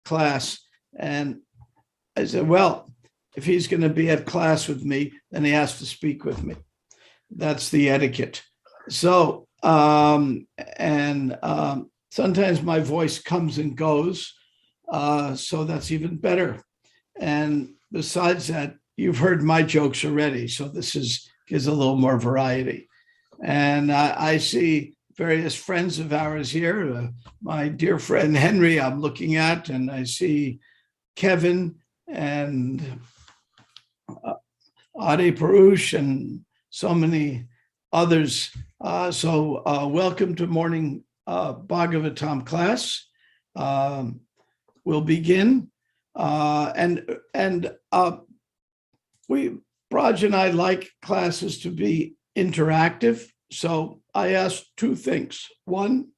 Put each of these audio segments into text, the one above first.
class. And I said, well, if he's going to be at class with me, then he has to speak with me. That's the etiquette. So, sometimes my voice comes and goes. So that's even better. And besides that, you've heard my jokes already. So this gives a little more variety. And I see various friends of ours here. My dear friend Henry, I'm looking at, and I see Kevin and Adi Parush and so many others. So welcome to morning Bhagavatam class. We'll begin. Braja and I like classes to be interactive. So I asked two things. One,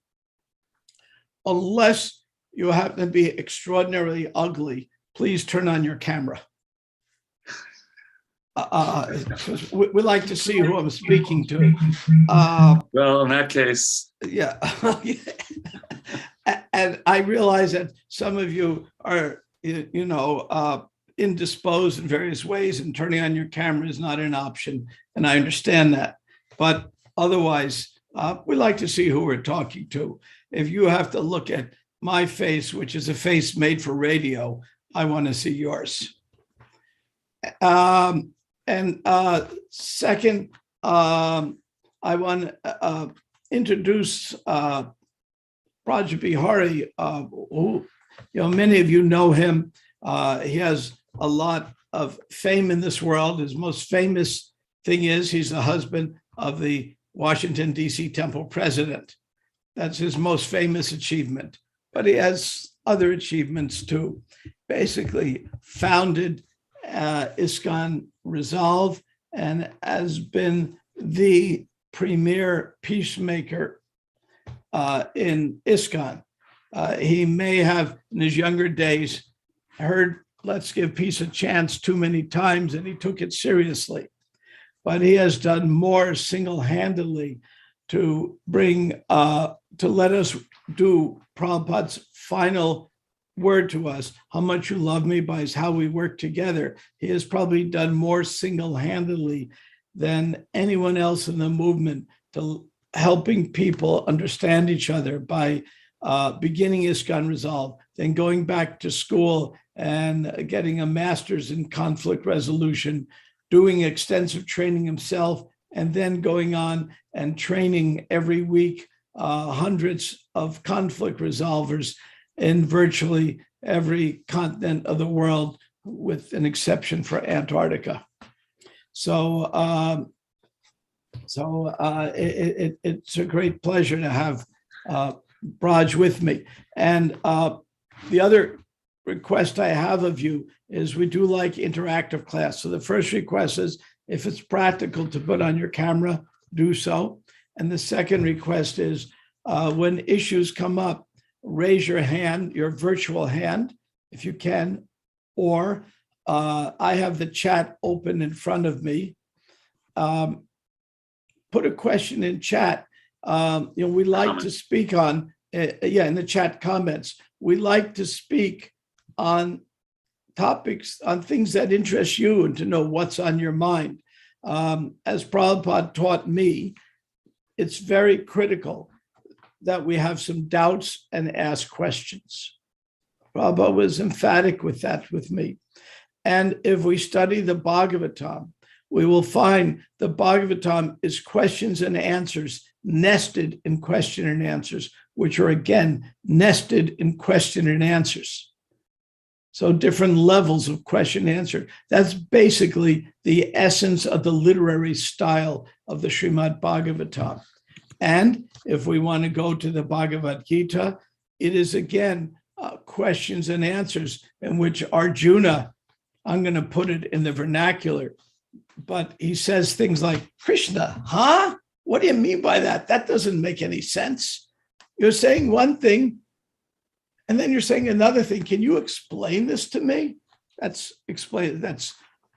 unless you happen to be extraordinarily ugly, please turn on your camera. We like to see who I'm speaking to. Well, in that case. Yeah. And I realize that some of you are, indisposed in various ways, and turning on your camera is not an option. And I understand that. But otherwise, we like to see who we're talking to. If you have to look at my face, which is a face made for radio, I want to see yours. Second, I want to introduce Braja Bihari, who, many of you know him. He has a lot of fame in this world. His most famous thing is he's the husband of the Washington, D.C. Temple president. That's his most famous achievement. But he has other achievements too. Basically founded ISKCON Resolve and has been the premier peacemaker in ISKCON. He may have, in his younger days, heard "let's give peace a chance" too many times, and he took it seriously. But he has done more single-handedly to bring, to let us do Prabhupada's final word to us, "How much you love me" by how we work together. He has probably done more single-handedly than anyone else in the movement to helping people understand each other by beginning ISKCON Resolve, then going back to school and getting a master's in conflict resolution, doing extensive training himself, and then going on and training every week hundreds of conflict resolvers in virtually every continent of the world, with an exception for Antarctica. So, it's a great pleasure to have Braj with me. And the other request I have of you is we do like interactive class. So the first request is, if it's practical to put on your camera, do so. And the second request is when issues come up, raise your hand, your virtual hand, if you can, or I have the chat open in front of me. Put a question in chat. We like to speak on, in the chat comments, we like to speak on topics, on things that interest you and to know what's on your mind. As Prabhupada taught me, it's very critical that we have some doubts and ask questions. Prabhupada was emphatic with that with me. And if we study the Bhagavatam, we will find the Bhagavatam is questions and answers nested in question and answers, which are again nested in question and answers. So different levels of question and answer. That's basically the essence of the literary style of the Srimad Bhagavatam. And if we want to go to the Bhagavad Gita, it is again questions and answers in which Arjuna, I'm going to put it in the vernacular, but he says things like, "Krishna, huh? What do you mean by that? That doesn't make any sense. You're saying one thing, and then you're saying another thing. Can you explain this to me?" That's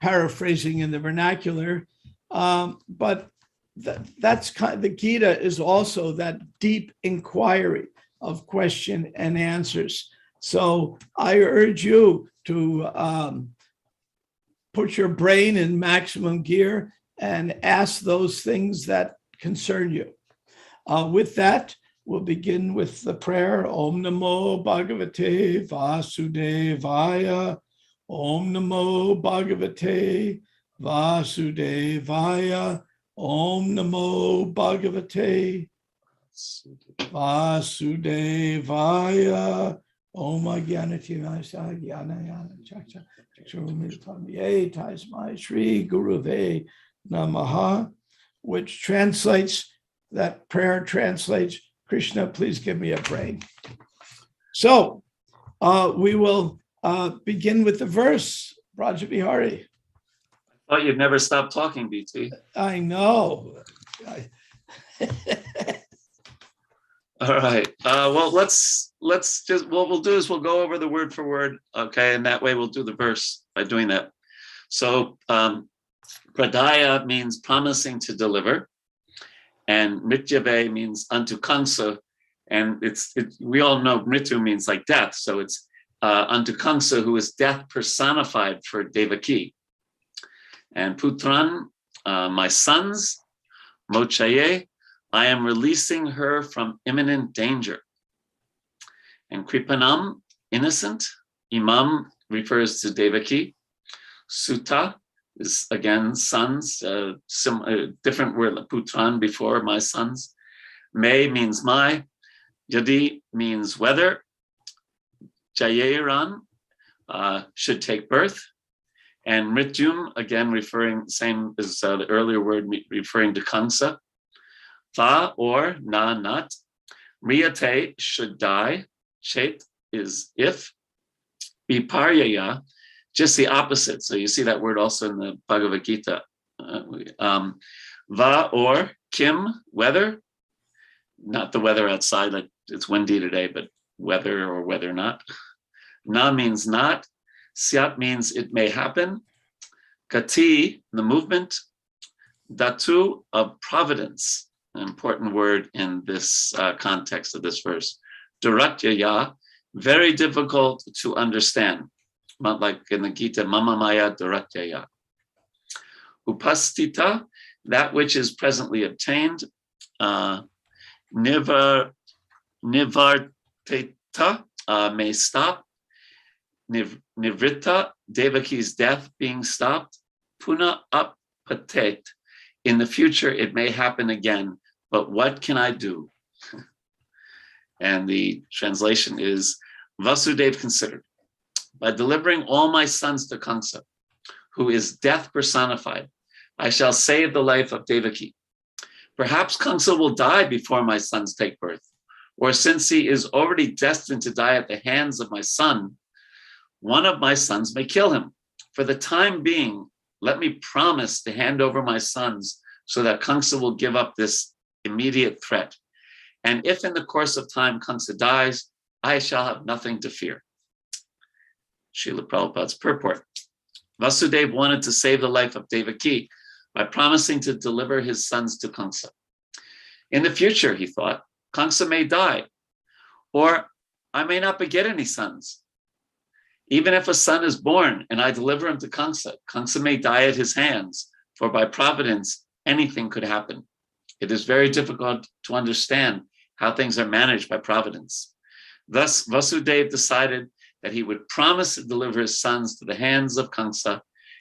paraphrasing in the vernacular. But that's kind of, the Gita is also that deep inquiry of question and answers. So I urge you to put your brain in maximum gear and ask those things that concern you. With that, we'll begin with the prayer. Om Namo Bhagavate Vasudevaya. Om Namo Bhagavate Vasudevaya. Om Namo Bhagavate Vasudevaya. Om Agyanati Nasa Gyana Yana Chacha Chakshurumilitamye Tasmai Shri Guruve Namaha, which translates, that prayer translates, Krishna, please give me a brain. So we will begin with the verse, Braja Bihari. I thought you'd never stop talking, BT. I know. All right. Well, let's just, what we'll do is we'll go over the word for word, okay? And that way we'll do the verse by doing that. So pradaya means promising to deliver, and mrityave means unto Kamsa, and we all know mritu means like death, so it's unto Kamsa, who is death personified for Devaki. And putran, my sons, mochaye, I am releasing her from imminent danger. And kripanam, innocent. Imam refers to Devaki. Sutta is again sons, different word, putran before, my sons. Me means my. Yadi means whether. Jayeran should take birth. And mrityum, again referring, same as the earlier word, referring to Kamsa. Va or na, not. Riyate, should die. Chet is if. Viparyaya, just the opposite. So you see that word also in the Bhagavad Gita. Va or kim, weather. Not the weather outside, like it's windy today, but whether or whether not. Na means not. Syat means it may happen. Kati, the movement. Datu, of providence. An important word in this context of this verse. Duratyaya, very difficult to understand. Not like in the Gita, Mama Maya Duratyaya. Upastita, that which is presently obtained. Nivarteta, may stop. Nivrita, Devaki's death being stopped. Puna apatet, in the future it may happen again, but what can I do? And the translation is, Vasudeva considered, by delivering all my sons to Kamsa, who is death personified, I shall save the life of Devaki. Perhaps Kamsa will die before my sons take birth, or since he is already destined to die at the hands of my son, one of my sons may kill him. For the time being, let me promise to hand over my sons so that Kamsa will give up this immediate threat. And if in the course of time Kamsa dies, I shall have nothing to fear. Srila Prabhupada's purport. Vasudeva wanted to save the life of Devaki by promising to deliver his sons to Kamsa. In the future, he thought, Kamsa may die, or I may not beget any sons. Even if a son is born and I deliver him to Kamsa, Kamsa may die at his hands, for by providence, anything could happen. It is very difficult to understand how things are managed by providence. Thus, Vasudeva decided that he would promise to deliver his sons to the hands of Kamsa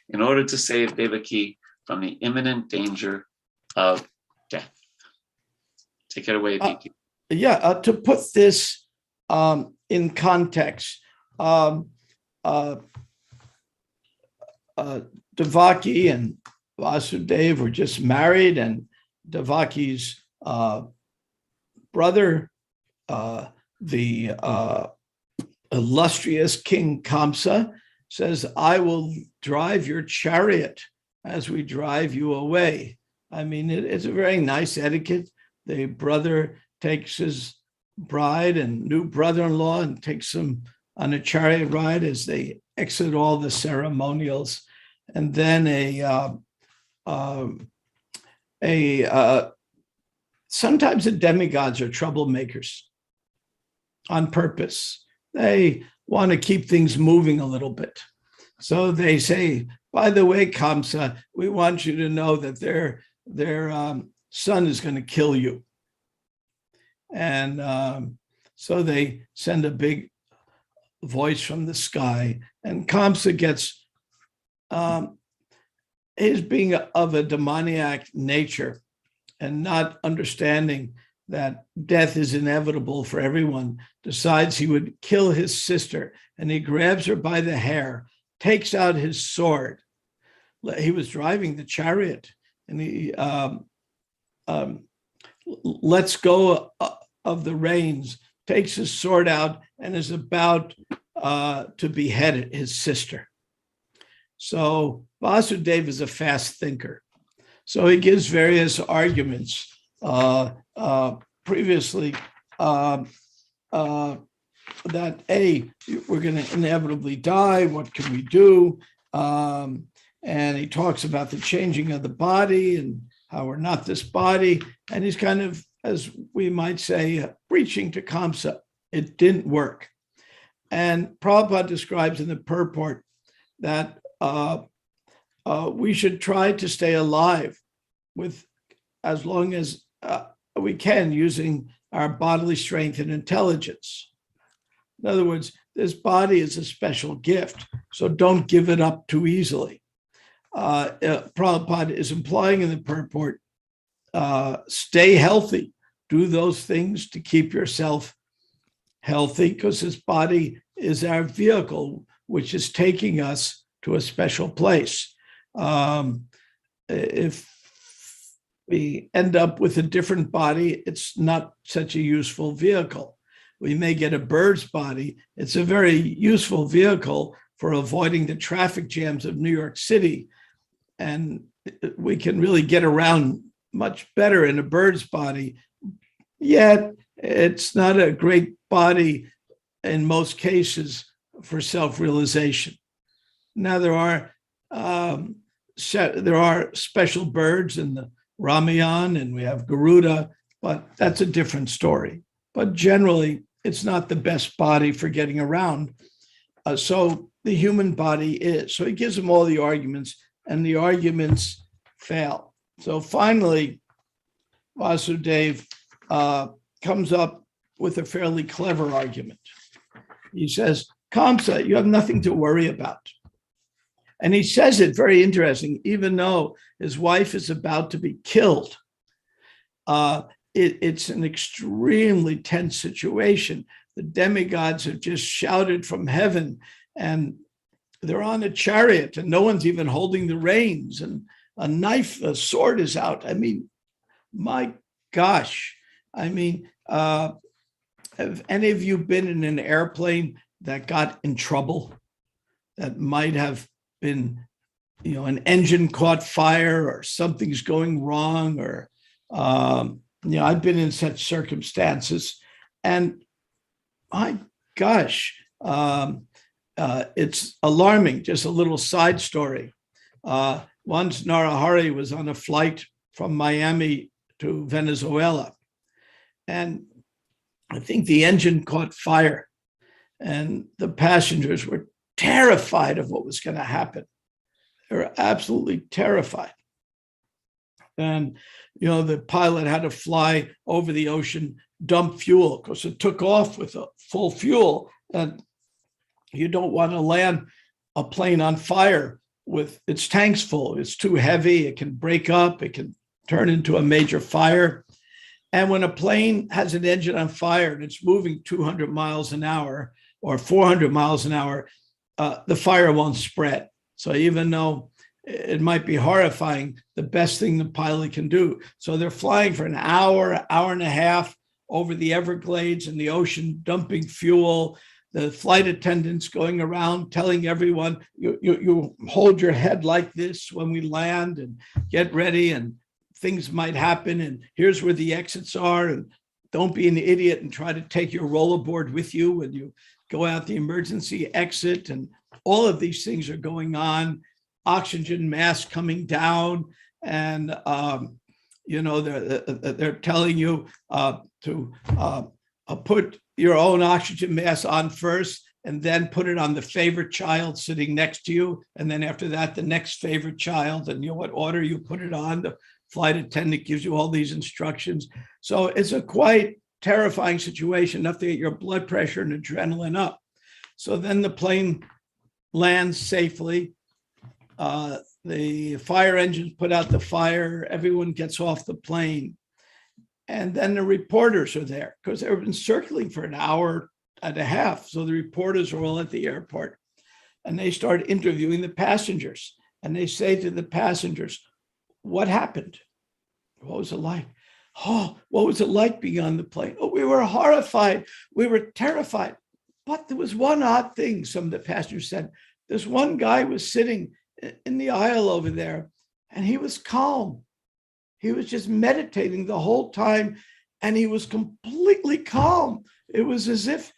in order to save Devaki from the imminent danger of death. Take it away, Vicky. To put this in context, Devaki and Vasudeva were just married, and Devaki's brother, the illustrious King Kamsa, says, I will drive your chariot as we drive you away. I mean, it's a very nice etiquette. The brother takes his bride and new brother-in-law and takes them on a chariot ride as they exit all the ceremonials. And then sometimes the demigods are troublemakers on purpose. They want to keep things moving a little bit. So they say, by the way, Kamsa, we want you to know that their son is going to kill you. And so they send a big voice from the sky, and Kamsa gets his being of a demoniac nature and not understanding that death is inevitable for everyone, decides he would kill his sister, and he grabs her by the hair, takes out his sword. He was driving the chariot, and he lets go of the reins, takes his sword out, and is about to behead his sister. So Vasudeva is a fast thinker. So he gives various arguments. Previously, that we're going to inevitably die. What can we do? And he talks about the changing of the body and how we're not this body. And he's kind of, as we might say, preaching to Kamsa. It didn't work. And Prabhupada describes in the purport that we should try to stay alive with as long as we can, using our bodily strength and intelligence. In other words, this body is a special gift, so don't give it up too easily. Prabhupada is implying in the purport, stay healthy, do those things to keep yourself healthy, because this body is our vehicle, which is taking us to a special place. If we end up with a different body, it's not such a useful vehicle. We may get a bird's body. It's a very useful vehicle for avoiding the traffic jams of New York City. And we can really get around much better in a bird's body. Yet it's not a great body in most cases for self-realization. Now there are special birds in the Ramayana, and we have Garuda, but that's a different story. But generally, it's not the best body for getting around. So the human body is. So he gives them all the arguments, and the arguments fail. So finally, Vasudeva comes up with a fairly clever argument. He says, Kamsa, you have nothing to worry about. And he says it very interesting, even though his wife is about to be killed. It's an extremely tense situation. The demigods have just shouted from heaven, and they're on a chariot, and no one's even holding the reins, and a sword is out. I mean, my gosh. I mean, have any of you been in an airplane that got in trouble, that might have been, an engine caught fire or something's going wrong, or, I've been in such circumstances, and my gosh, it's alarming. Just a little side story. Once Narahari was on a flight from Miami to Venezuela, and I think the engine caught fire, and the passengers were terrified of what was going to happen. They were absolutely terrified. And, the pilot had to fly over the ocean, dump fuel, because it took off with a full fuel. And you don't want to land a plane on fire with its tanks full. It's too heavy. It can break up. It can turn into a major fire. And when a plane has an engine on fire and it's moving 200 miles an hour or 400 miles an hour, the fire won't spread. So even though it might be horrifying, the best thing the pilot can do. So they're flying for an hour, hour and a half over the Everglades and the ocean, dumping fuel. The flight attendants going around telling everyone, you hold your head like this when we land, and get ready, and things might happen, and here's where the exits are, and don't be an idiot and try to take your rollerboard with you when you go out the emergency exit. And all of these things are going on. Oxygen mask coming down, and they're telling you to put your own oxygen mask on first, and then put it on the favorite child sitting next to you. And then after that, the next favorite child, and you know what order you put it on. The flight attendant gives you all these instructions. So it's a quite terrifying situation, enough to get your blood pressure and adrenaline up. So then the plane lands safely. The fire engines put out the fire. Everyone gets off the plane. And then the reporters are there because they've been circling for an hour and a half. So the reporters are all at the airport and they start interviewing the passengers. And they say to the passengers, what happened? What was it like? Oh, what was it like being on the plane? Oh, we were horrified. We were terrified. But there was one odd thing, some of the passengers said. This one guy was sitting in the aisle over there and he was calm. He was just meditating the whole time and he was completely calm. It was as if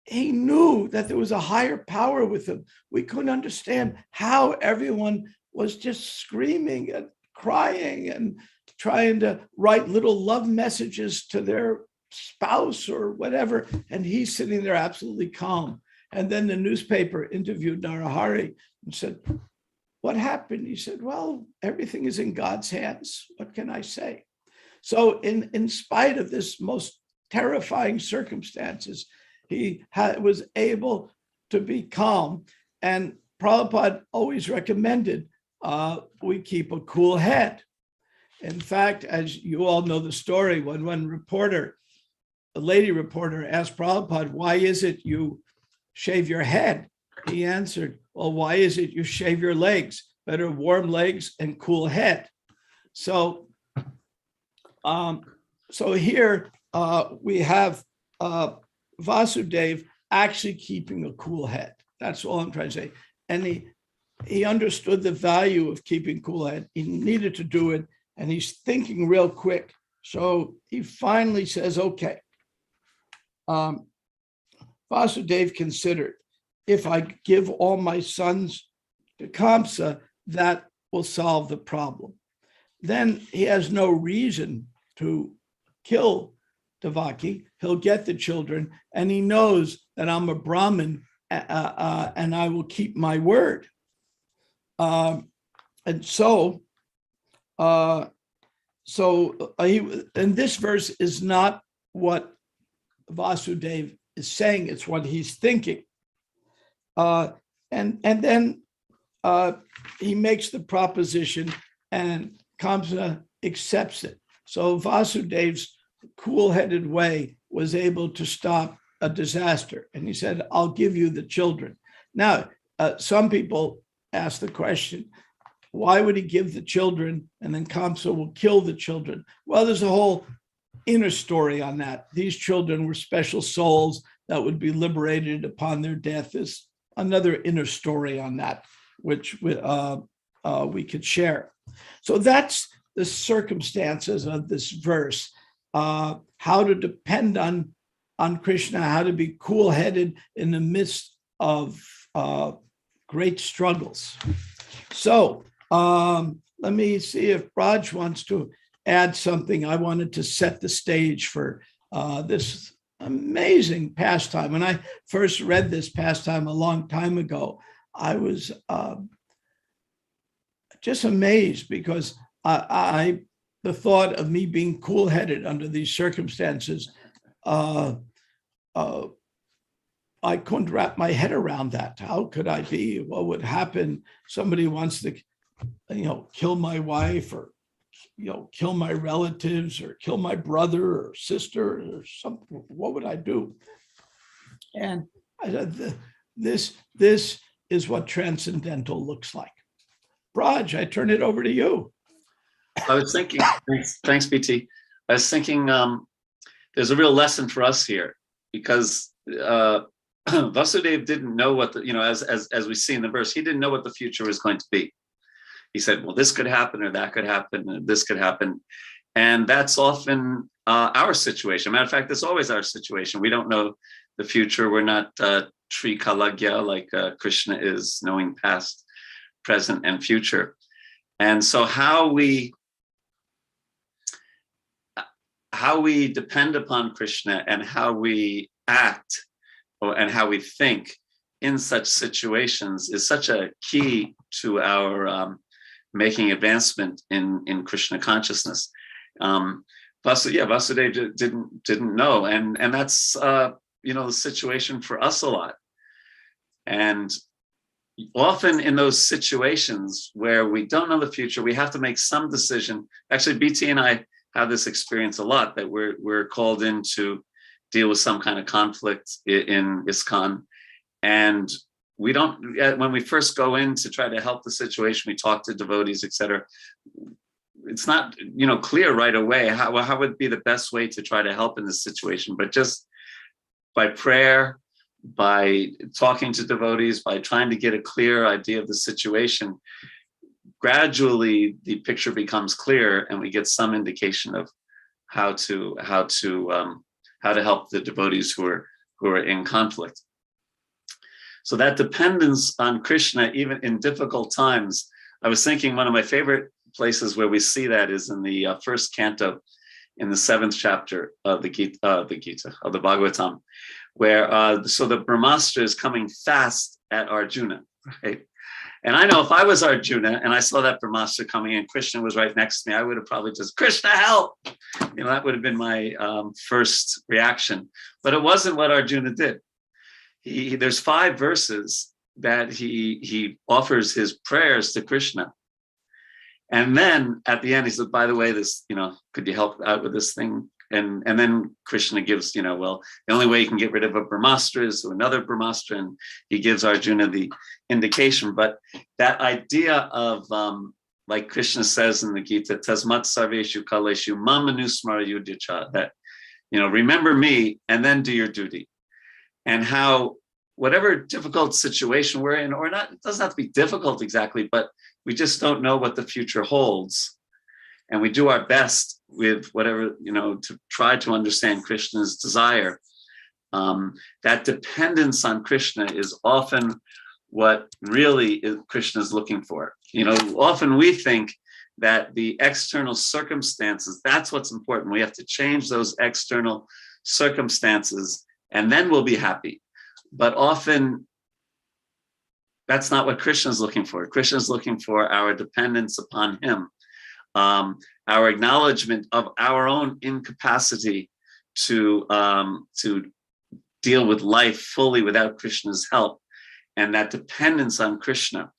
he knew that there was a higher power with him. We couldn't understand how everyone was just screaming and crying and trying to write little love messages to their spouse or whatever. And he's sitting there absolutely calm. And then the newspaper interviewed Narahari and said, what happened? He said, well, everything is in God's hands. What can I say? So in spite of this most terrifying circumstances, he was able to be calm. And Prabhupada always recommended we keep a cool head. In fact, as you all know the story, when one reporter, a lady reporter, asked Prabhupada, why is it you shave your head? He answered, well, why is it you shave your legs? Better warm legs and cool head. So, here we have Vasudev actually keeping a cool head. That's all I'm trying to say. And he understood the value of keeping cool head. He needed to do it, and he's thinking real quick. So he finally says, okay. Vasudev considered, if I give all my sons to Kamsa, that will solve the problem. Then he has no reason to kill Devaki. He'll get the children, and he knows that I'm a Brahmin and I will keep my word. And this verse is not what Vasudev is saying, it's what he's thinking. And then he makes the proposition and Kamsa accepts it. So Vasudev's cool-headed way was able to stop a disaster. And he said, I'll give you the children. Now, some people ask the question, why would he give the children and then Kamsa will kill the children? Well, there's a whole inner story on that. These children were special souls that would be liberated upon their death. There's another inner story on that, which we could share. So that's the circumstances of this verse, how to depend on Krishna, how to be cool-headed in the midst of great struggles. So let me see if Braj wants to add something. I wanted to set the stage for this amazing pastime. When I first read this pastime a long time ago, I was just amazed because the thought of me being cool-headed under these circumstances, I couldn't wrap my head around that. How could I be? What would happen? Somebody wants to, kill my wife or, kill my relatives or kill my brother or sister or something. What would I do? And I said, this is what transcendental looks like. Braj, I turn it over to you. I was thinking, thanks, BT. I was thinking there's a real lesson for us here because Vasudev didn't know what as we see in the verse, he didn't know what the future was going to be. He said, well, this could happen or that could happen, and this could happen. And that's often our situation. Matter of fact, it's always our situation. We don't know the future. We're not Trikalagya like Krishna is, knowing past, present, and future. And so how we depend upon Krishna and how we act and how we think in such situations is such a key to our making advancement in Krishna consciousness. Vasudeva didn't know, and that's the situation for us a lot. And often in those situations where we don't know the future, we have to make some decision. Actually, BT and I have this experience a lot, that we're called in to deal with some kind of conflict in ISKCON. And we don't, when we first go in to try to help the situation, we talk to devotees, etc. It's not, clear right away how would be the best way to try to help in this situation, but just by prayer, by talking to devotees, by trying to get a clear idea of the situation, gradually the picture becomes clear, and we get some indication of how to help the devotees who are in conflict. So that dependence on Krishna, even in difficult times. I was thinking one of my favorite places where we see that is in the first canto, in the 7th chapter of the Gita, of the Bhagavatam, where so the Brahmastra is coming fast at Arjuna, right? And I know if I was Arjuna and I saw that Brahmastra coming in, Krishna was right next to me, I would have probably just, Krishna, help! That would have been my first reaction. But it wasn't what Arjuna did. There's 5 verses that he offers his prayers to Krishna. And then at the end, he said, by the way, this, could you help out with this thing? And then Krishna gives, well, the only way you can get rid of a Brahmastra is another Brahmastra, and he gives Arjuna the indication. But that idea of, like Krishna says in the Gita, Tasmat sarveshu kaleshu mam manusmara yudhyacha, that, remember me and then do your duty. And how whatever difficult situation we're in, or not, it doesn't have to be difficult exactly, but we just don't know what the future holds. And we do our best with whatever, to try to understand Krishna's desire. That dependence on Krishna is often what really Krishna is looking for. Often we think that the external circumstances, that's what's important. We have to change those external circumstances and then we'll be happy. But often that's not what Krishna is looking for. Krishna is looking for our dependence upon him, our acknowledgement of our own incapacity to deal with life fully without Krishna's help, and that dependence on Krishna,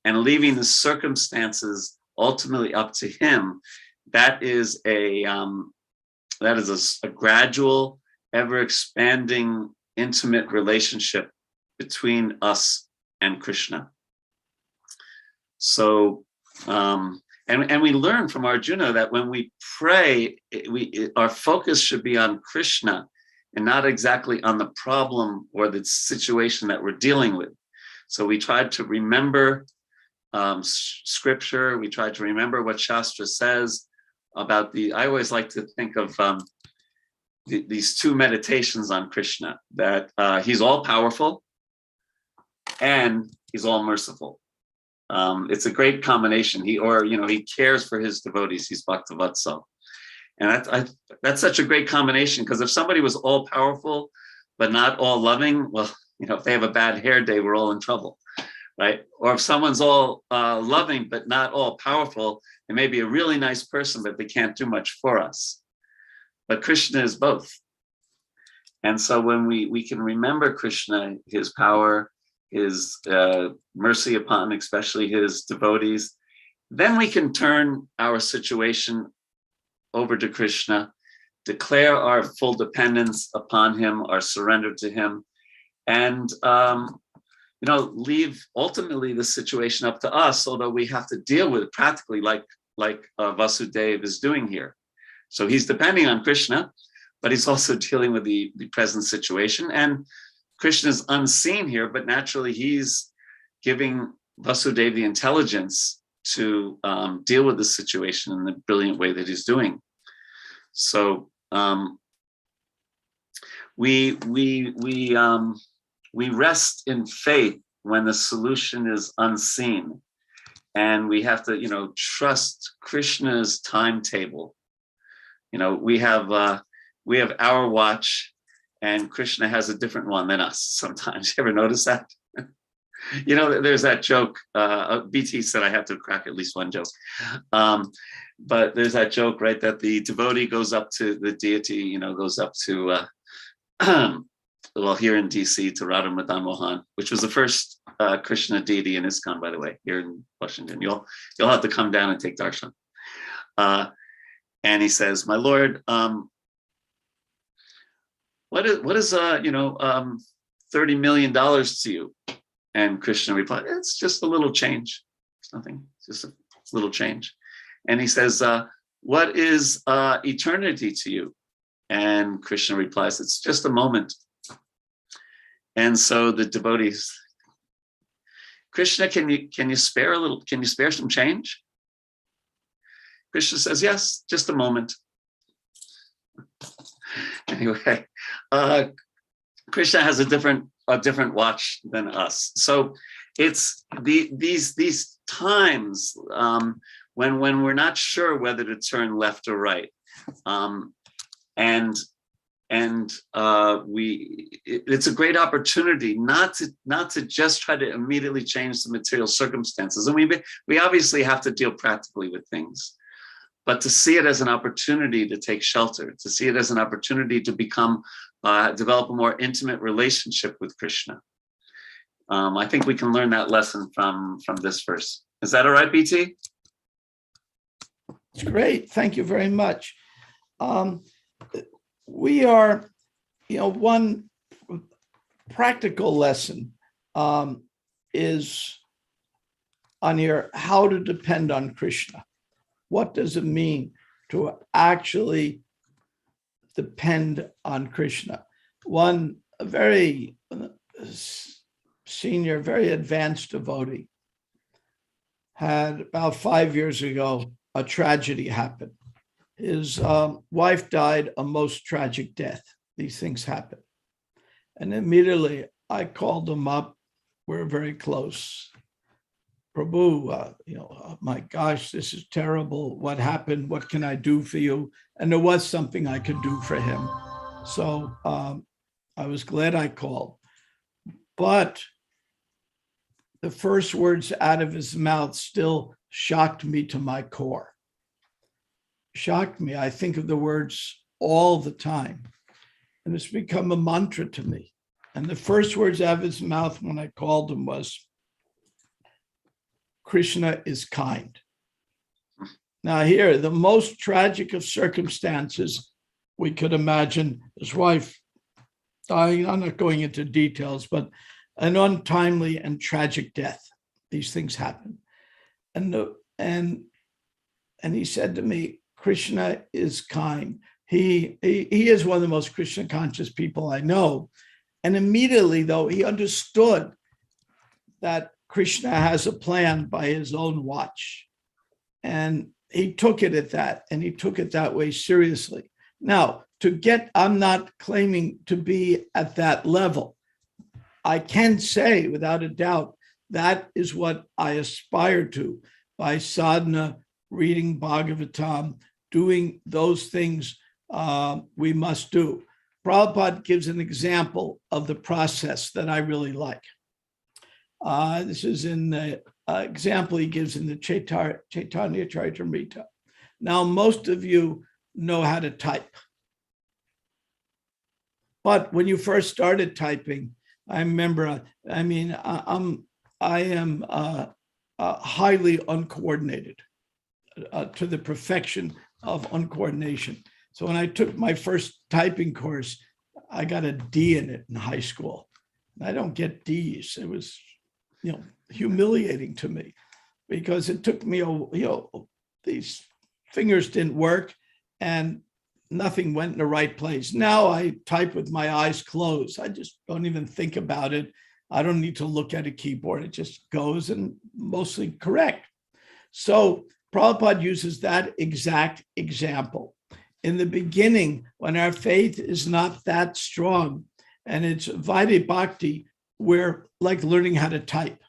and leaving the circumstances ultimately up to him. That is a gradual, ever expanding, intimate relationship between us and Krishna. So, and we learn from Arjuna that when we pray, our focus should be on Krishna and not exactly on the problem or the situation that we're dealing with. So we try to remember scripture. We try to remember what Shastra says about I always like to think of these 2 meditations on Krishna, that he's all powerful and he's all merciful. It's a great combination. He cares for his devotees. He's Bhaktavatsal. And that's such a great combination, because if somebody was all powerful, but not all loving, well, if they have a bad hair day, we're all in trouble, right? Or if someone's all loving, but not all powerful, they may be a really nice person, but they can't do much for us. But Krishna is both. And so when we can remember Krishna, his power, his mercy upon especially his devotees, then we can turn our situation over to Krishna, declare our full dependence upon him, our surrender to him, and leave ultimately the situation up to us, although we have to deal with it practically like Vasudeva is doing here. So he's depending on Krishna, but he's also dealing with the present situation. And Krishna is unseen here, but naturally he's giving Vasudeva the intelligence to deal with the situation in the brilliant way that he's doing. So we rest in faith when the solution is unseen, and we have to trust Krishna's timetable. We have our watch, and Krishna has a different one than us sometimes. You ever notice that? You know, there's that joke. BT said I have to crack at least one joke. But there's that joke, right, that the devotee goes up to the deity, you know, goes up to, well, here in DC, to Radha Madan Mohan, which was the first Krishna deity in ISKCON, by the way, here in Washington. You'll have to come down and take darshan. And he says, "My Lord, what is $30 million to you?" And Krishna replied, "It's just a little change. It's nothing. It's just a little change." And he says, "What is eternity to you?" And Krishna replies, "It's just a moment." And so the devotees, "Krishna, can you spare a little? Can you spare some change?" Krishna says, "Yes, just a moment." Anyway, Krishna has a different watch than us. So it's these times when we're not sure whether to turn left or right, and it's a great opportunity not to just try to immediately change the material circumstances. And we obviously have to deal practically with things, but to see it as an opportunity to take shelter, to see it as an opportunity to develop a more intimate relationship with Krishna. I think we can learn that lesson from this verse. Is that all right, BT? It's great. Thank you very much. We are, one practical lesson is on here, how to depend on Krishna. What does it mean to actually depend on Krishna? One very senior, very advanced devotee had, about 5 years ago, a tragedy happen. His wife died a most tragic death. These things happen. And immediately I called him up. We're very close. "Prabhu, my gosh, this is terrible. What happened? What can I do for you?" And there was something I could do for him. So I was glad I called. But the first words out of his mouth still shocked me to my core. Shocked me. I think of the words all the time. And it's become a mantra to me. And the first words out of his mouth when I called him was, "Krishna is kind." Now here, the most tragic of circumstances we could imagine, his wife dying. I'm not going into details, but an untimely and tragic death. These things happen. And he said to me, "Krishna is kind. He is one of the most Krishna conscious people I know." And immediately, though, he understood that Krishna has a plan by his own watch. And he took it at that, and he took it that way seriously. Now, I'm not claiming to be at that level. I can say without a doubt, that is what I aspire to by sadhana, reading Bhagavatam, doing those things we must do. Prabhupada gives an example of the process that I really like. This is in the example he gives in the Chaitanya Charitamrita. Now, most of you know how to type. But when you first started typing, I remember, I am highly uncoordinated to the perfection of uncoordination. So when I took my first typing course, I got a D in it in high school. I don't get Ds. It was, humiliating to me because it took me, these fingers didn't work and nothing went in the right place. Now I type with my eyes closed. I just don't even think about it. I don't need to look at a keyboard. It just goes and mostly correct. So Prabhupada uses that exact example. In the beginning, when our faith is not that strong and it's Vaidhi Bhakti, we're like learning how to type.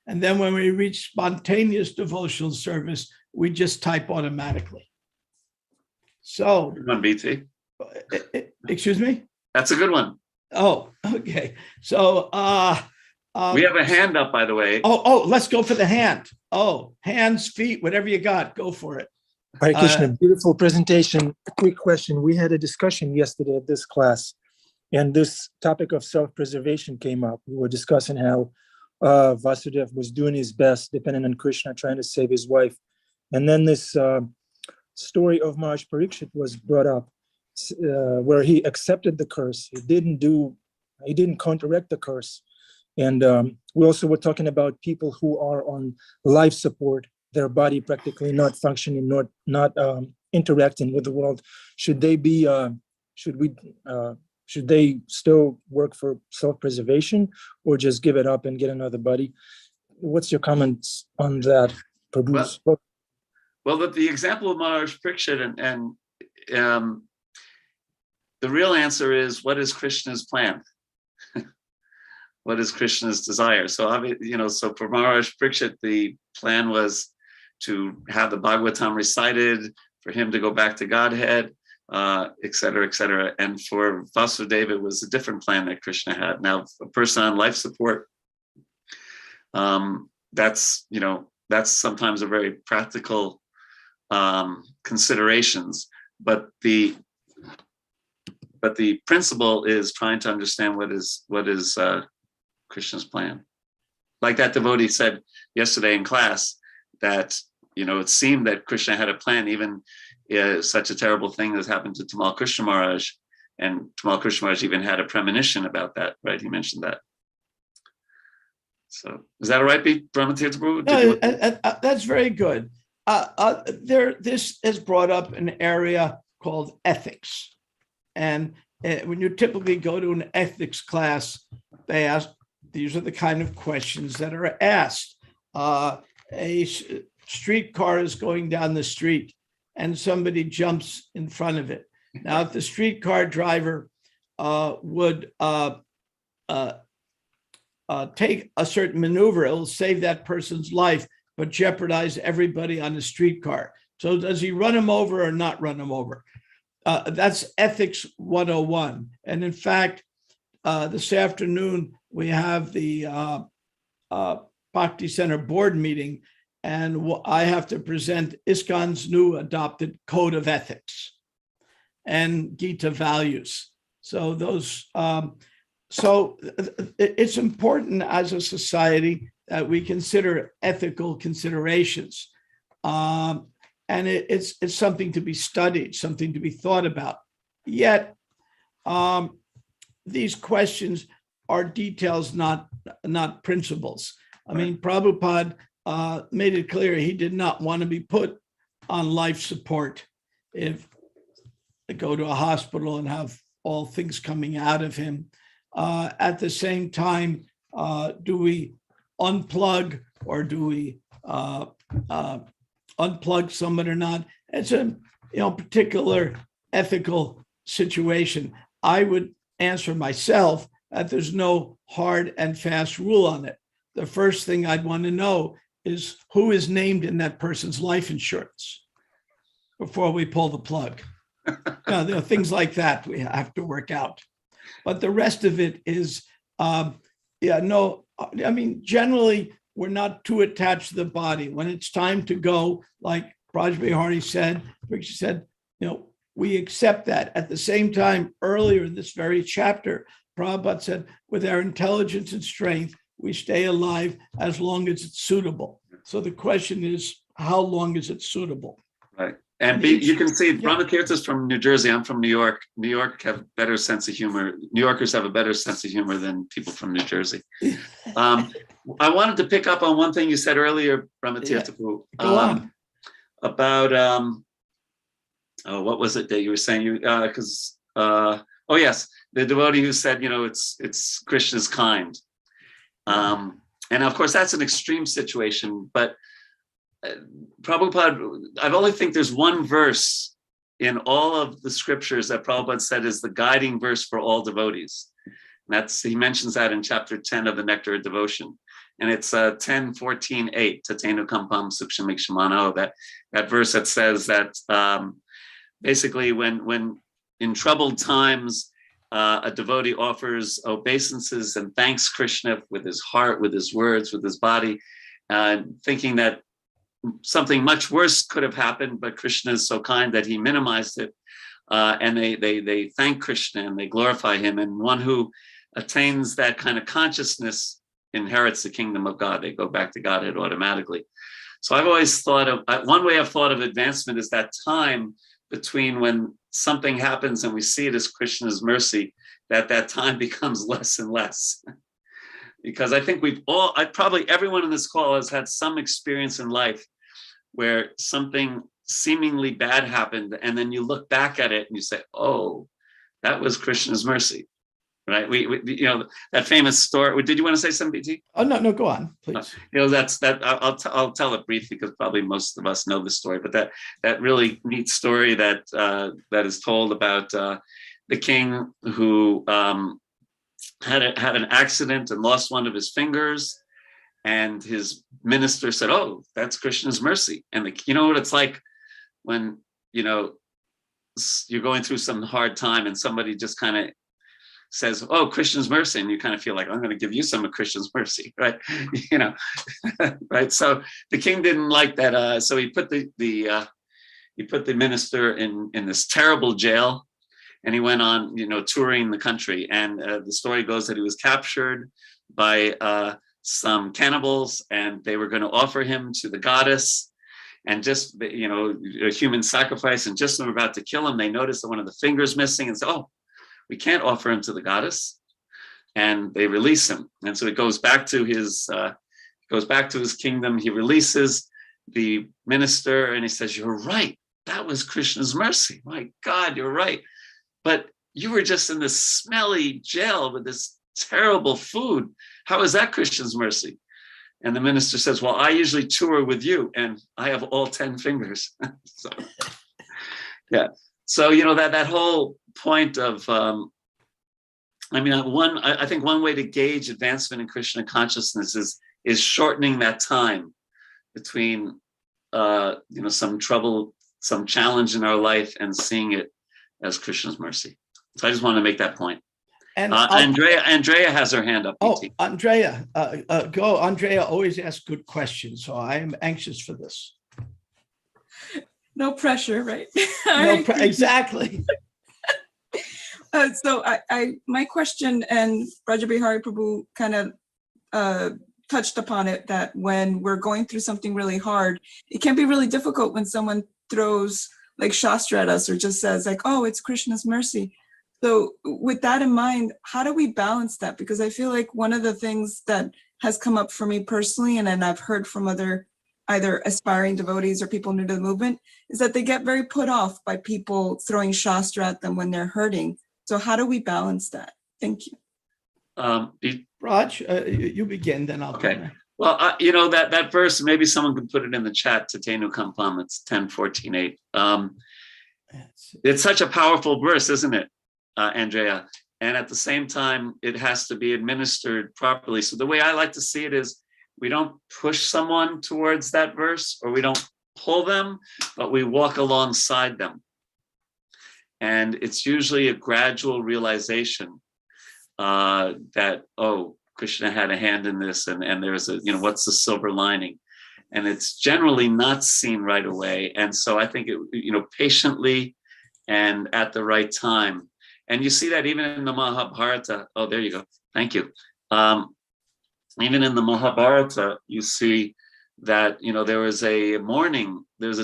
And then when we reach spontaneous devotional service, we just type automatically. So, BT. Excuse me? That's a good one. Oh, okay. So We have a hand up, by the way. let's go for the hand. Oh, hands, feet, whatever you got, go for it. Hare Krishna, beautiful presentation. A quick question. We had a discussion yesterday at this class, and this topic of self-preservation came up. We were discussing how Vasudeva was doing his best, depending on Krishna, trying to save his wife. And then this story of Maharaj Parikshit was brought up, where he accepted the curse. He didn't counteract the curse. And we also were talking about people who are on life support, their body practically not functioning, not interacting with the world. Should they be? Should they still work for self-preservation, or just give it up and get another body? What's your comments on that, Prabhu? Well, the example of Maharaj Parikshit and the real answer is, what is Krishna's plan? What is Krishna's desire? So, so for Maharaj Parikshit, the plan was to have the Bhagavatam recited, for him to go back to Godhead, et cetera, et cetera. And for Vasudeva, it was a different plan that Krishna had. Now, a person on life support, that's sometimes a very practical considerations, but the principle is trying to understand what is Krishna's plan. Like that devotee said yesterday in class, that it seemed that Krishna had a plan, even such a terrible thing has happened to Tamal Krishna Maharaj, and Tamal Krishna Maharaj even had a premonition about that, right? He mentioned that. So is that all right, Brahmatirtha? No, that's very good. This has brought up an area called ethics. And when you typically go to an ethics class, they ask, these are the kind of questions that are asked. A streetcar is going down the street and somebody jumps in front of it. Now, if the streetcar driver would take a certain maneuver, it'll save that person's life, but jeopardize everybody on the streetcar. So does he run him over or not run him over? That's ethics 101. And in fact, this afternoon, we have the Bhakti Center board meeting, and I have to present ISKCON's new adopted code of ethics and Gita values. So it's important as a society that we consider ethical considerations. And it's something to be studied, something to be thought about. Yet, these questions are details, not principles. I mean, Prabhupada made it clear he did not want to be put on life support if they go to a hospital and have all things coming out of him. At the same time, do we unplug, or do we unplug someone or not? It's a particular ethical situation. I would answer myself that there's no hard and fast rule on it. The first thing I'd want to know is who is named in that person's life insurance before we pull the plug. There are things like that we have to work out. But the rest of it is, generally, we're not too attached to the body. When it's time to go, like Bihari said, we accept that. At the same time, earlier in this very chapter, Prabhupada said, with our intelligence and strength, we stay alive as long as it's suitable. So the question is, how long is it suitable? Right. And you can see Brahmatirtha is from New Jersey. I'm from New York. New York have a better sense of humor. New Yorkers have a better sense of humor than people from New Jersey. I wanted to pick up on one thing you said earlier, Brahmatirtha, Go on. About what was it that you were saying? Yes, the devotee who said, it's Krishna's kind. And of course, that's an extreme situation, but Prabhupada, I only think there's one verse in all of the scriptures that Prabhupada said is the guiding verse for all devotees. And he mentions that in chapter 10 of the Nectar of Devotion. And it's 10:14:8, Tatenu Kampam Sukshamikshamano, that verse that says that basically when in troubled times, a devotee offers obeisances and thanks Krishna with his heart, with his words, with his body, thinking that something much worse could have happened, but Krishna is so kind that he minimized it. And they thank Krishna and they glorify him. And one who attains that kind of consciousness inherits the kingdom of God. They go back to Godhead automatically. So I've always thought of, one way I've thought of advancement is that time between when something happens and we see it as Krishna's mercy, that time becomes less and less. Because I think probably everyone in this call has had some experience in life where something seemingly bad happened, and then you look back at it and you say, oh, that was Krishna's mercy, right? We that famous story. Did you want to say something, BT? Oh, no, go on, please. I'll tell it briefly because probably most of us know the story, but that really neat story that is told about the king who had an accident and lost one of his fingers, and his minister said, oh, that's Krishna's mercy. And you know what it's like when you're going through some hard time and somebody just kind of says, oh, Krishna's mercy, and you kind of feel like, I'm going to give you some of Krishna's mercy, right? Right. So the king didn't like that, so he put the minister in this terrible jail. And he went on, touring the country. And the story goes that he was captured by some cannibals, and they were going to offer him to the goddess, and just, a human sacrifice. And just when they were about to kill him, they noticed that one of the fingers missing, and said, oh, we can't offer him to the goddess. And they release him. And so it goes back to his kingdom. He releases the minister, and he says, you're right. That was Krishna's mercy. My God, you're right. But you were just in this smelly jail with this terrible food. How is that Krishna's mercy? And the minister says, well, I usually tour with you and I have all 10 fingers. So, yeah. So, that whole point of, I think one way to gauge advancement in Krishna consciousness is shortening that time between, some trouble, some challenge in our life, and seeing it as Krishna's mercy. So I just want to make that point. And Andrea has her hand up. Oh, Andrea, go. Andrea always asks good questions, so I am anxious for this. No pressure, right? Exactly. So my question, and Braja Bihari Prabhu kind of touched upon it, that when we're going through something really hard, it can be really difficult when someone throws like Shastra at us or just says like, oh, it's Krishna's mercy. So with that in mind, how do we balance that? Because I feel like one of the things that has come up for me personally, and then I've heard from other either aspiring devotees or people new to the movement, is that they get very put off by people throwing Shastra at them when they're hurting. So how do we balance that? Thank you. Raj, you begin, then I'll. Okay. Well, that verse, maybe someone could put it in the chat, Tatenu Kampam, it's 10:14:8. It's such a powerful verse, isn't it, Andrea? And at the same time, it has to be administered properly. So the way I like to see it is, we don't push someone towards that verse, or we don't pull them, but we walk alongside them. And it's usually a gradual realization that, oh, Krishna had a hand in this, and there's what's the silver lining? And it's generally not seen right away. And so I think patiently and at the right time. And you see that even in the Mahabharata. Oh, there you go. Thank you. Even in the Mahabharata, you see that, there was a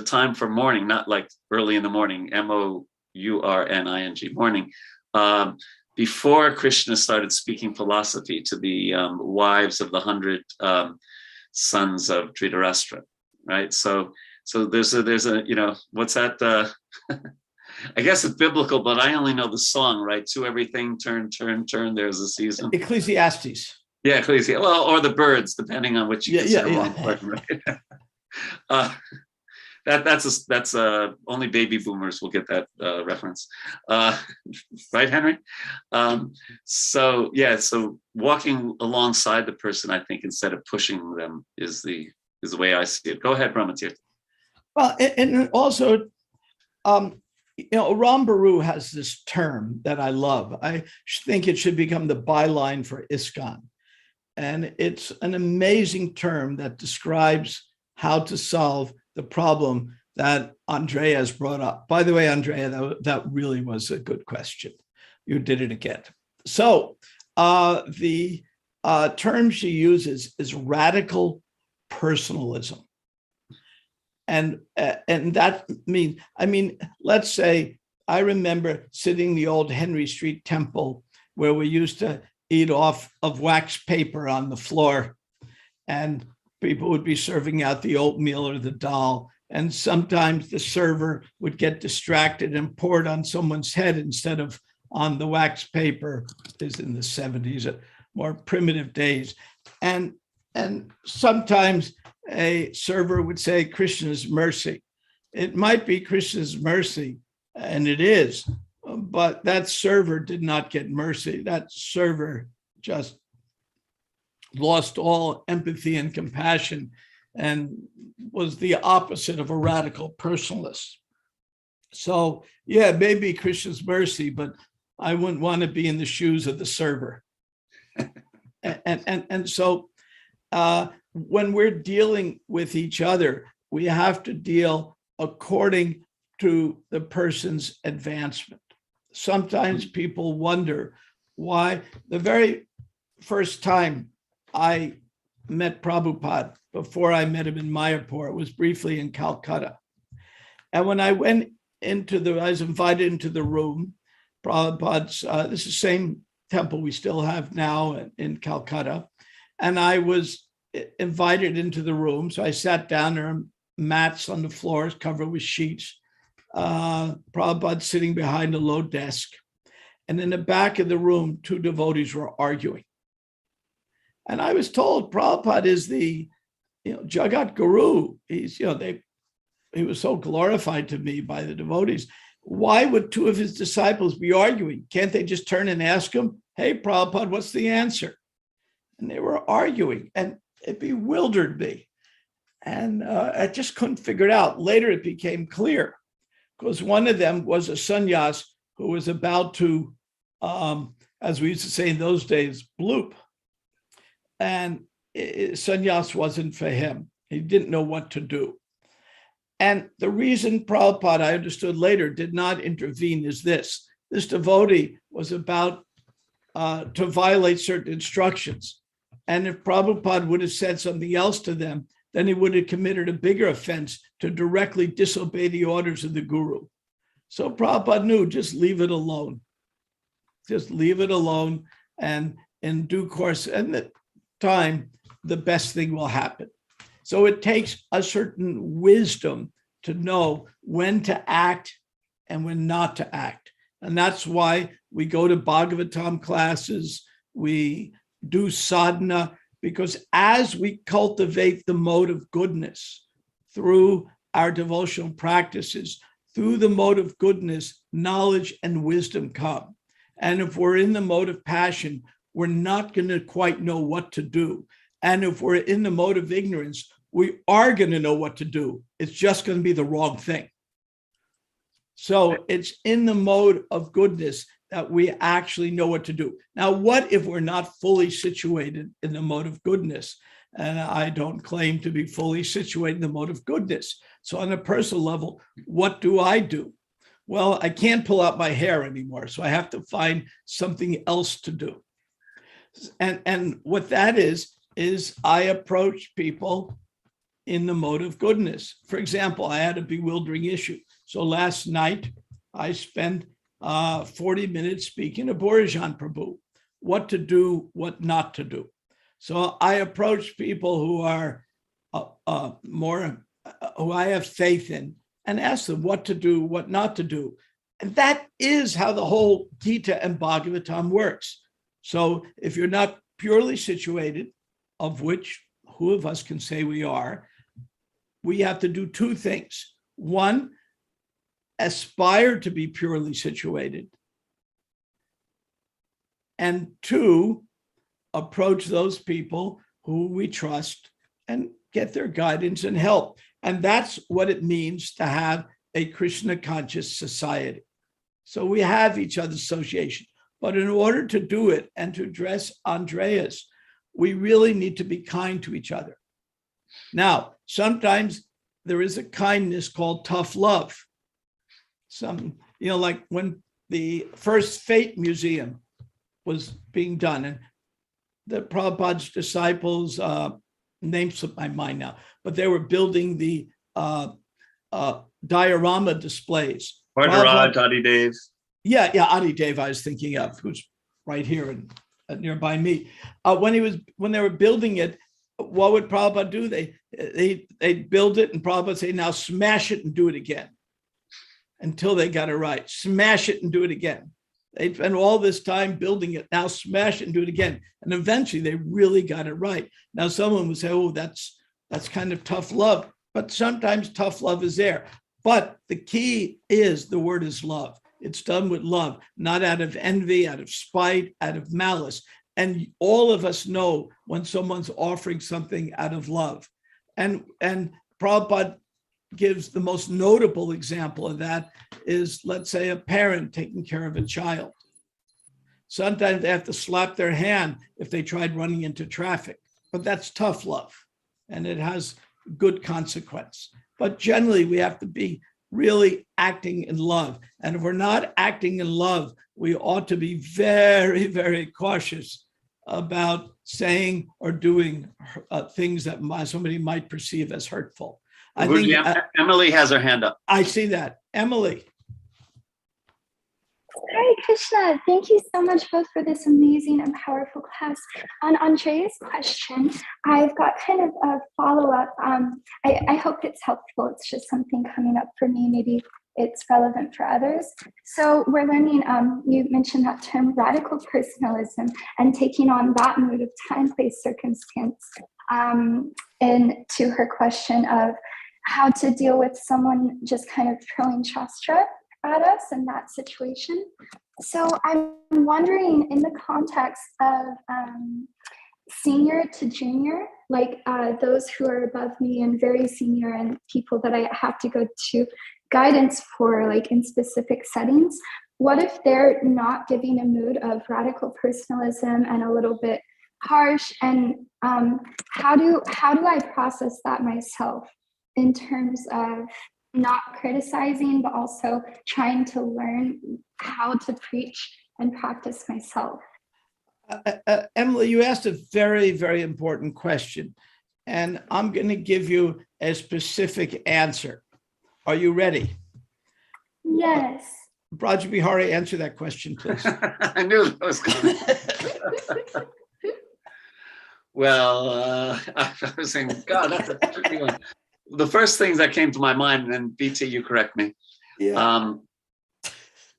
time for mourning, not like early in the morning, MOURNING, morning. Before Krishna started speaking philosophy to the wives of the 100 sons of Dhritarashtra, right? So there's a what's that? I guess it's biblical, but I only know the song, right? To everything, turn, there's a season. Ecclesiastes. Yeah, Ecclesiastes. Well, or the birds, depending on which you consider more important, right? That's only baby boomers will get that reference, right, Henry? So walking alongside the person, I think, instead of pushing them, is the way I see it. Go ahead, Brahmatirtha. Well, and also, Ram Baru has this term that I love. I think it should become the byline for ISKCON. And it's an amazing term that describes how to solve the problem that Andrea has brought up. By the way, Andrea, that really was a good question. You did it again. So the term she uses is radical personalism. And that means, let's say, I remember sitting in the old Henry Street Temple where we used to eat off of wax paper on the floor, and people would be serving out the oatmeal or the dal. And sometimes the server would get distracted and pour it on someone's head instead of on the wax paper. This is in the 70s, more primitive days. And sometimes a server would say, Krishna's mercy. It might be Krishna's mercy, and it is, but that server did not get mercy. That server just lost all empathy and compassion and was the opposite of a radical personalist. So yeah, maybe Krishna's mercy, but I wouldn't want to be in the shoes of the server. And so when we're dealing with each other, we have to deal according to the person's advancement. Sometimes people wonder why. The very first time I met Prabhupada, before I met him in Mayapur, was briefly in Calcutta. And when I went I was invited into the room, Prabhupada's, this is the same temple we still have now in Calcutta. And I was invited into the room. So I sat down, there are mats on the floors covered with sheets. Prabhupada sitting behind a low desk. And in the back of the room, two devotees were arguing. And I was told Prabhupada is the Jagat Guru. He's, he was so glorified to me by the devotees. Why would two of his disciples be arguing? Can't they just turn and ask him, hey, Prabhupada, what's the answer? And they were arguing, and it bewildered me. And I just couldn't figure it out. Later, it became clear, because one of them was a sannyas who was about to, as we used to say in those days, bloop. And sannyas wasn't for him. He didn't know what to do. And the reason Prabhupada, I understood later, did not intervene is this. This devotee was about to violate certain instructions. And if Prabhupada would have said something else to them, then he would have committed a bigger offense to directly disobey the orders of the guru. So Prabhupada knew, just leave it alone. Just leave it alone, and in due course and the time, the best thing will happen. So it takes a certain wisdom to know when to act and when not to act. And that's why we go to Bhagavatam classes, we do sadhana, because as we cultivate the mode of goodness through our devotional practices, through the mode of goodness, knowledge and wisdom come. And if we're in the mode of passion, we're not going to quite know what to do. And if we're in the mode of ignorance, we are going to know what to do. It's just going to be the wrong thing. So it's in the mode of goodness that we actually know what to do. Now, what if we're not fully situated in the mode of goodness? And I don't claim to be fully situated in the mode of goodness. So on a personal level, what do I do? Well, I can't pull out my hair anymore, so I have to find something else to do. And what that is I approach people in the mode of goodness. For example, I had a bewildering issue. So last night, I spent 40 minutes speaking to Bharajan Prabhu, what to do, what not to do. So I approach people who are who I have faith in, and ask them what to do, what not to do. And that is how the whole Gita and Bhagavatam works. So if you're not purely situated, of which who of us can say we are, we have to do two things. One, aspire to be purely situated. And two, approach those people who we trust and get their guidance and help. And that's what it means to have a Krishna conscious society. So we have each other's association. But in order to do it and to address Andreas, we really need to be kind to each other. Now, sometimes there is a kindness called tough love. Like when the first Fate Museum was being done, and the Prabhupada's disciples, names slip my mind now, but they were building the diorama displays. Varadaraj, Adi Dev. Yeah, Adi Dev I was thinking of, who's right here and nearby me. When they were building it, what would Prabhupada do? They'd build it, and Prabhupada would say, now smash it and do it again, until they got it right. Smash it and do it again. They'd spend all this time building it. Now smash it and do it again. And eventually they really got it right. Now someone would say, oh, that's kind of tough love. But sometimes tough love is there. But the key is the word is love. It's done with love, not out of envy, out of spite, out of malice. And all of us know when someone's offering something out of love. And Prabhupada gives the most notable example of that is, let's say, a parent taking care of a child. Sometimes they have to slap their hand if they tried running into traffic, but that's tough love, and it has good consequence. But generally, we have to be really acting in love. And if we're not acting in love, we ought to be very, very cautious about saying or doing things that somebody might perceive as hurtful. I think Emily has her hand up. I see that. Emily. Hare Krishna. Thank you so much both for this amazing and powerful class. On Andrea's question, I've got kind of a follow-up. I hope it's helpful. It's just something coming up for me. Maybe it's relevant for others. So we're learning, you mentioned that term radical personalism and taking on that mood of time, place, circumstance. And to her question of how to deal with someone just kind of throwing Shastra at us in that situation. So I'm wondering, in the context of senior to junior, like those who are above me and very senior and people that I have to go to guidance for, like in specific settings, what if they're not giving a mood of radical personalism and a little bit harsh? And how do I process that myself in terms of not criticizing, but also trying to learn how to preach and practice myself? Emily, you asked a very, very important question, and I'm going to give you a specific answer. Are you ready? Yes. Braja Bihari, answer that question, please. I knew that was coming. Well, I was saying, God, that's a tricky one. The first things that came to my mind, and then BT, you correct me,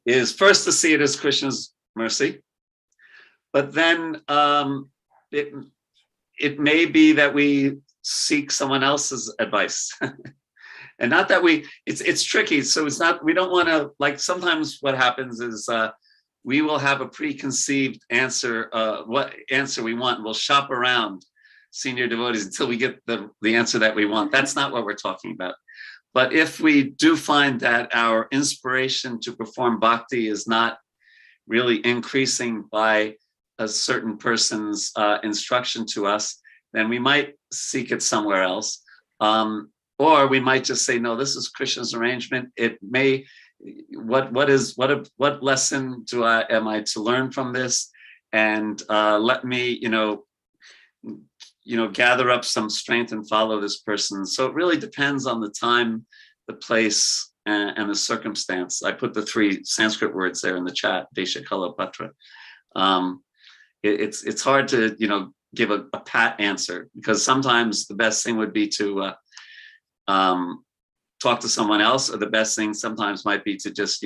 is first to see it as Krishna's mercy, but then it may be that we seek someone else's advice. And not that it's tricky. So it's not, we don't want to, like, sometimes what happens is we will have a preconceived answer, what answer we want. We'll shop around senior devotees until we get the answer that we want. That's not what we're talking about. But if we do find that our inspiration to perform bhakti is not really increasing by a certain person's instruction to us, then we might seek it somewhere else. Or we might just say, no, this is Krishna's arrangement. It may, what lesson am I to learn from this? And let me, gather up some strength and follow this person. So it really depends on the time, the place, and the circumstance. I put the 3 Sanskrit words there in the chat, Desha Kala Patra. It's hard to, give a pat answer, because sometimes the best thing would be to talk to someone else, or the best thing sometimes might be to just,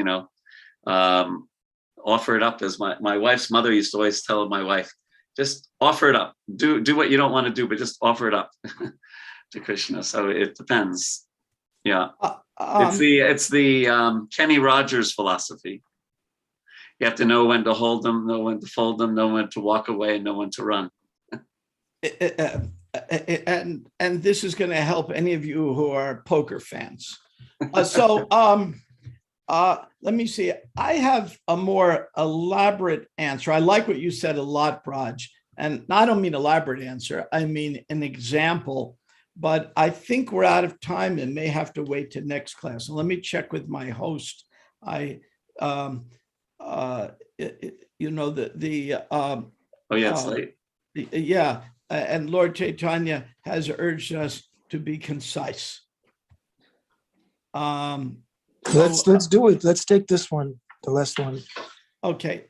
offer it up. As my wife's mother used to always tell my wife, just offer it up. Do what you don't want to do, but just offer it up to Krishna. So it depends. Yeah. It's the Kenny Rogers philosophy. You have to know when to hold them, know when to fold them, know when to walk away, and know when to run. And this is going to help any of you who are poker fans. Let me see. I have a more elaborate answer. I like what you said a lot, Braj. And I don't mean elaborate answer. I mean an example. But I think we're out of time and may have to wait to next class. So let me check with my host. You know, Oh, yeah, it's uh, late. yeah, and Lord Chaitanya has urged us to be concise. Let's do it. Let's take this one, the last one. Okay.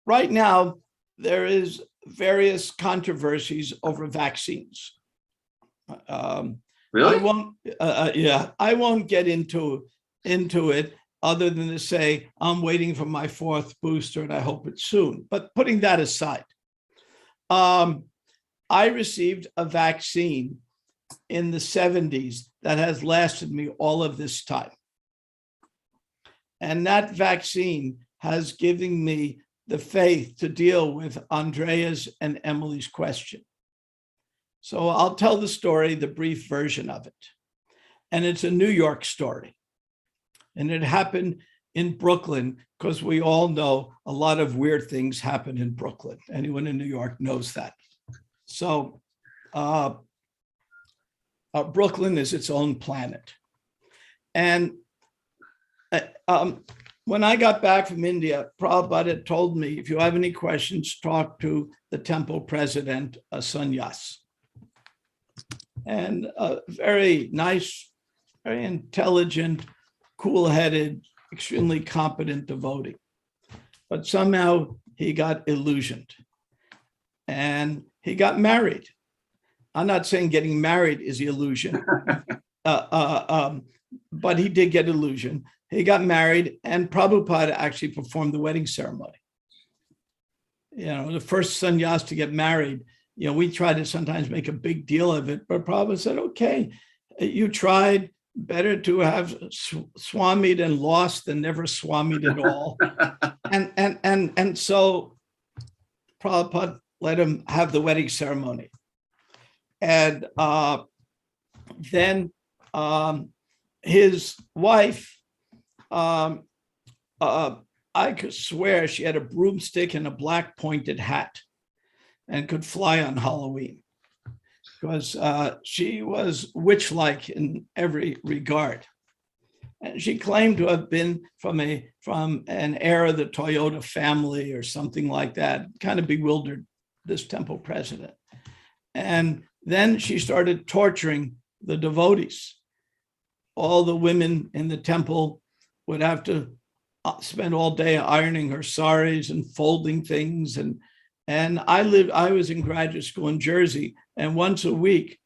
Right now, there is various controversies over vaccines. I Really? won't. I won't get into it other than to say I'm waiting for my 4th booster and I hope it's soon. But putting that aside, I received a vaccine in the 70s that has lasted me all of this time. And that vaccine has given me the faith to deal with Andrea's and Emily's question. So I'll tell the story, the brief version of it. And it's a New York story. And it happened in Brooklyn, because we all know a lot of weird things happen in Brooklyn. Anyone in New York knows that. So Brooklyn is its own planet. And when I got back from India, Prabhupada told me, if you have any questions, talk to the temple president, Sannyas. And a very nice, very intelligent, cool-headed, extremely competent devotee. But somehow he got illusioned and he got married. I'm not saying getting married is the illusion, but he did get illusion. He got married and Prabhupada actually performed the wedding ceremony. You know, the first sannyas to get married, you know, we try to sometimes make a big deal of it, but Prabhupada said, okay, you tried, better to have swamied and lost than never swamied at all. And so Prabhupada let him have the wedding ceremony. And then his wife, I could swear she had a broomstick and a black pointed hat and could fly on Halloween because she was witch-like in every regard. And she claimed to have been from an heir of the Toyota family or something like that, kind of bewildered this temple president. And then she started torturing the devotees. All the women in the temple would have to spend all day ironing her saris and folding things. And I was in graduate school in Jersey, and once a week,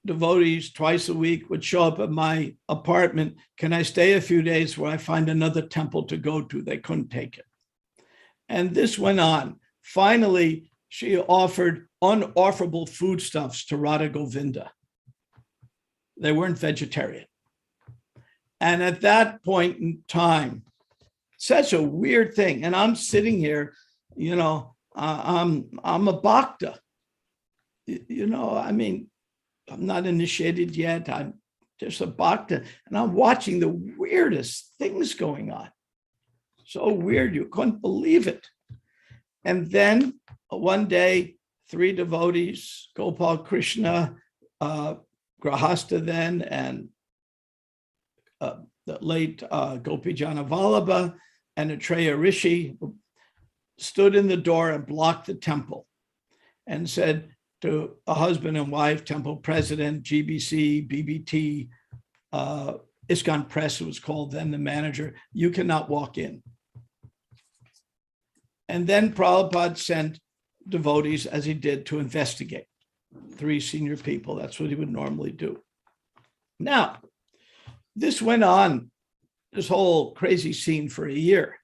devotees twice a week would show up at my apartment. Can I stay a few days where I find another temple to go to? They couldn't take it. And this went on. Finally, she offered unofferable foodstuffs to Radha Govinda. They weren't vegetarian. And at that point in time, such a weird thing. And I'm sitting here, you know, I'm a bhakta. You know, I mean, I'm not initiated yet. I'm just a bhakta. And I'm watching the weirdest things going on. So weird, you couldn't believe it. And then one day, 3 devotees, Gopal Krishna, Grahasta then, and the late Gopijana Vallabha and Atreya Rishi stood in the door and blocked the temple and said to a husband and wife, temple president, GBC, BBT, ISKCON Press, it was called then, the manager, you cannot walk in. And then Prabhupada sent devotees, as he did, to investigate. 3 senior people, that's what he would normally do. Now, this went on, this whole crazy scene for a year.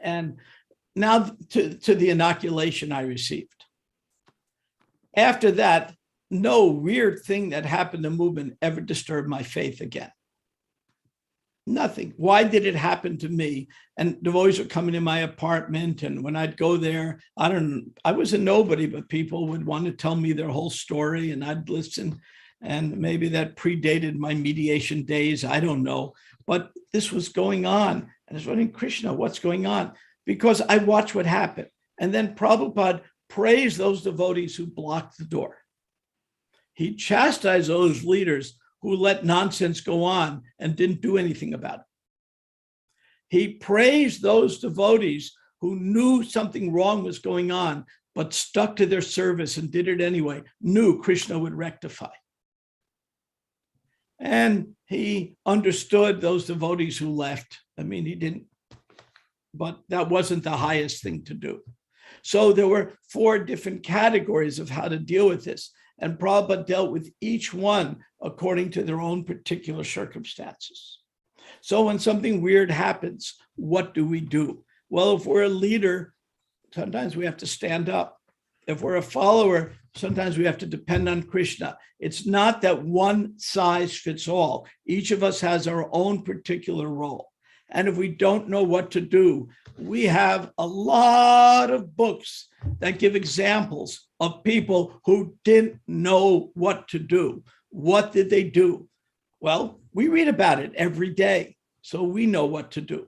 And now to the inoculation I received. After that, no weird thing that happened in the movement ever disturbed my faith again. Nothing. Why did it happen to me? And devotees would come into my apartment, and when I'd go there, I was a nobody, but people would want to tell me their whole story, and I'd listen. And maybe that predated my mediation days. I don't know. But this was going on. And I was wondering, Krishna, what's going on? Because I watched what happened. And then Prabhupada praised those devotees who blocked the door. He chastised those leaders who let nonsense go on and didn't do anything about it. He praised those devotees who knew something wrong was going on, but stuck to their service and did it anyway, knew Krishna would rectify. And he understood those devotees who left. I mean, he didn't, but that wasn't the highest thing to do. So there were 4 different categories of how to deal with this. And Prabhupada dealt with each one according to their own particular circumstances. So when something weird happens, what do we do? Well, if we're a leader, sometimes we have to stand up. If we're a follower, sometimes we have to depend on Krishna. It's not that one size fits all. Each of us has our own particular role. And if we don't know what to do, we have a lot of books that give examples of people who didn't know what to do. What did they do? Well, we read about it every day, so we know what to do.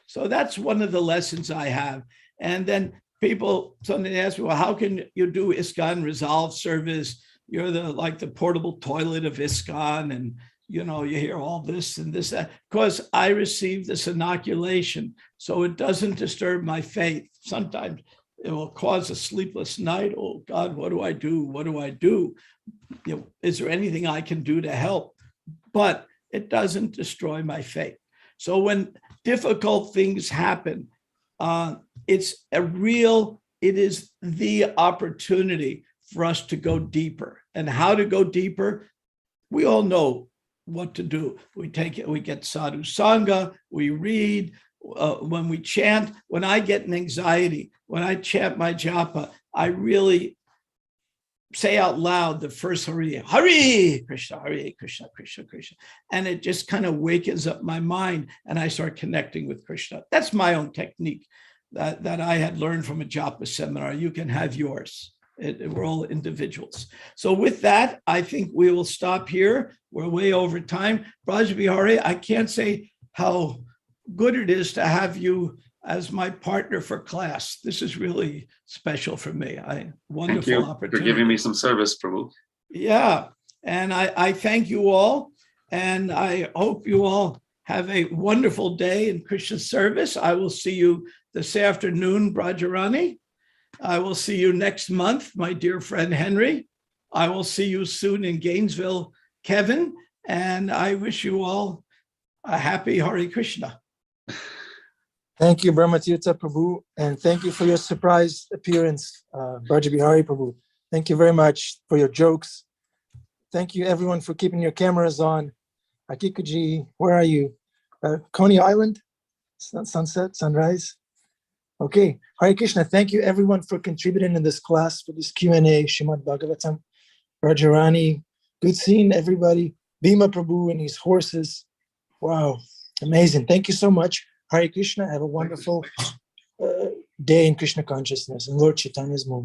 So that's one of the lessons I have. And then people sometimes ask me, well, how can you do ISKCON Resolve service? You're like the portable toilet of ISKCON, and you hear all this and this, that, because I received this inoculation, so it doesn't disturb my faith. Sometimes it will cause a sleepless night. Oh God, what do I do? What do I do? Is there anything I can do to help? But it doesn't destroy my faith. So when difficult things happen, it is the opportunity for us to go deeper. And how to go deeper, we all know what to do. We get sadhu sangha, we read, when we chant. When I get an anxiety, when I chant my japa, I really say out loud the first Hare Krishna, Hare Krishna, Krishna Krishna. And it just kind of wakens up my mind and I start connecting with Krishna. That's my own technique that I had learned from a japa seminar. You can have yours. We're all individuals. So with that, I think we will stop here. We're way over time. Braja Bihari, I can't say how good it is to have you as my partner for class. This is really special for me. Wonderful opportunity. Thank you for giving me some service, Prabhu. Yeah, and I thank you all, and I hope you all have a wonderful day in Krishna service. I will see you this afternoon, Brajarani. I will see you next month, my dear friend Henry. I will see you soon in Gainesville, Kevin, and I wish you all a happy Hare Krishna. Thank you, Brahmatirtha Prabhu, and thank you for your surprise appearance, Braja Bihari Prabhu. Thank you very much for your jokes. Thank you, everyone, for keeping your cameras on. Akikuji, where are you? Coney Island? Sunset, sunrise? Okay, Hare Krishna. Thank you, everyone, for contributing in this class, for this Q&A, Srimad Bhagavatam, Rajarani. Good seeing everybody. Bhima Prabhu and his horses. Wow, amazing. Thank you so much. Hare Krishna. Have a wonderful day in Krishna consciousness and Lord Chaitanya's movement.